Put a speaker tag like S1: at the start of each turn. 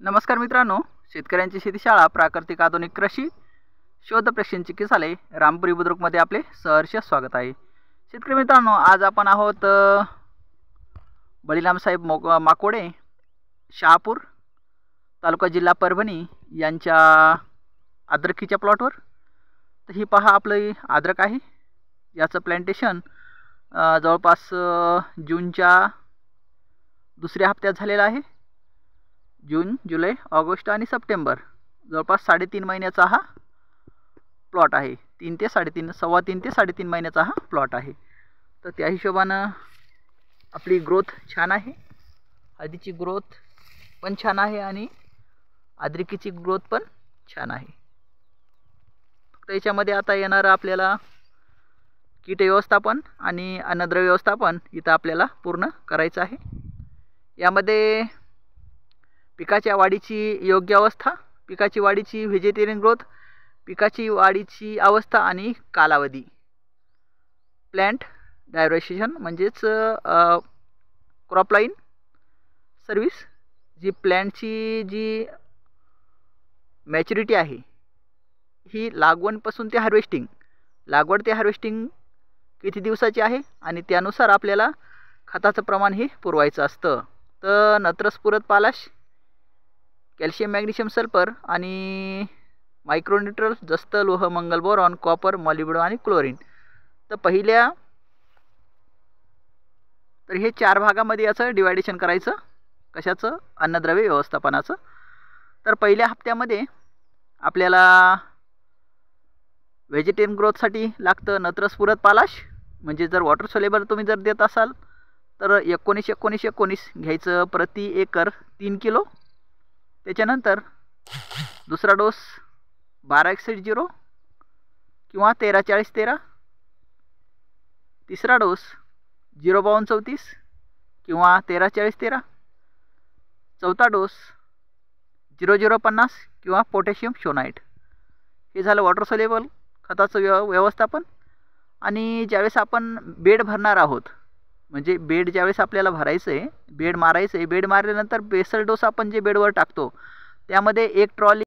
S1: नमस्कार मित्रांनो, शेतकऱ्यांची शेतीशाळा प्राकृतिक आधुनिक कृषी शोध प्रशिक्षण चिकित्सालय रामपुरी बुद्रुकमध्ये आपले सहर्ष स्वागत आहे। शेतकरी मित्रांनो, आज आपण आहोत बळीराम साहेब माकोडे, शहापूर तालुका जिल्हा परभणी यांच्या अद्रकीच्या प्लॉटवर। तर ही पहा, आपलं अद्रक आहे। याचं प्लांटेशन जवळपास जूनच्या दुसऱ्या हप्त्यात झालेलं आहे। जून, जुलै, ऑगस्ट आणि सप्टेंबर जवळपास 3.5 महिन्याचा हा प्लॉट आहे। 3 ते 3.5 महिन्याचा हा प्लॉट आहे। तर त्या हिशोबानं आपली ग्रोथ छान आहे। हळदीची ग्रोथ पण छान आहे आणि अद्रकीची ग्रोथ पण छान आहे। फक्त याच्यामध्ये आता येणार आपल्याला कीट व्यवस्थापन आणि अन्नद्रव्य व्यवस्थापन इथं आपल्याला पूर्ण करायचं आहे। यामध्ये पिकाच्या वाढीची योग्य अवस्था, पिकाची वाढीची व्हेजिटेरियन ग्रोथ, पिकाची वाढीची अवस्था आणि कालावधी, प्लांट डायव्हर्सिशन म्हणजेच क्रॉप लाईन सर्व्हिस, जी प्लांटची जी मॅच्युरिटी आहे ही लागवडपासून ते हार्वेस्टिंग, लागवड ते हार्वेस्टिंग किती दिवसाची आहे आणि त्यानुसार आपल्याला खताचं प्रमाण हे पुरवायचं असतं। तर नत्रस्फुरद पालाश, कॅल्शियम, मॅग्नेशियम, सल्फर आणि मायक्रोन्यूट्रल, जस्त, लोह, मंगल, बोरॉन, कॉपर, मॉलिब्डेनम आणि क्लोरीन। तर हे 4 भागामध्ये याचं डिवायडेशन करायचं, कशाचं? अन्नद्रव्य व्यवस्थापनाचं। तर पहिल्या हप्त्यामध्ये आपल्याला व्हेजिटेरियन ग्रोथसाठी लागतं नत्रस्फुरद पालाश, म्हणजे जर वॉटर सोलेबल तुम्ही जर देत असाल तर 19-19-19 घ्यायचं प्रति एकर 3 किलो। त्याच्यानंतर दुसरा डोस 12-61-0 किंवा 13-40-13, तिसरा डोस 0-52-34 किंवा 13-40-13, चौथा डोस 0-0-50 किंवा पोटॅशियम शोनाइट। हे झालं वॉटर सोलेबल खताचं व्यवस्थापन। आणि ज्यावेळेस आपण बेड भरणार आहोत, म्हणजे बेड ज्यावेळेस आपल्याला भरायचं आहे, बेड मारायचं आहे, बेड मारल्यानंतर बेसल डोस आपण जे बेडवर टाकतो त्यामध्ये 1 ट्रॉली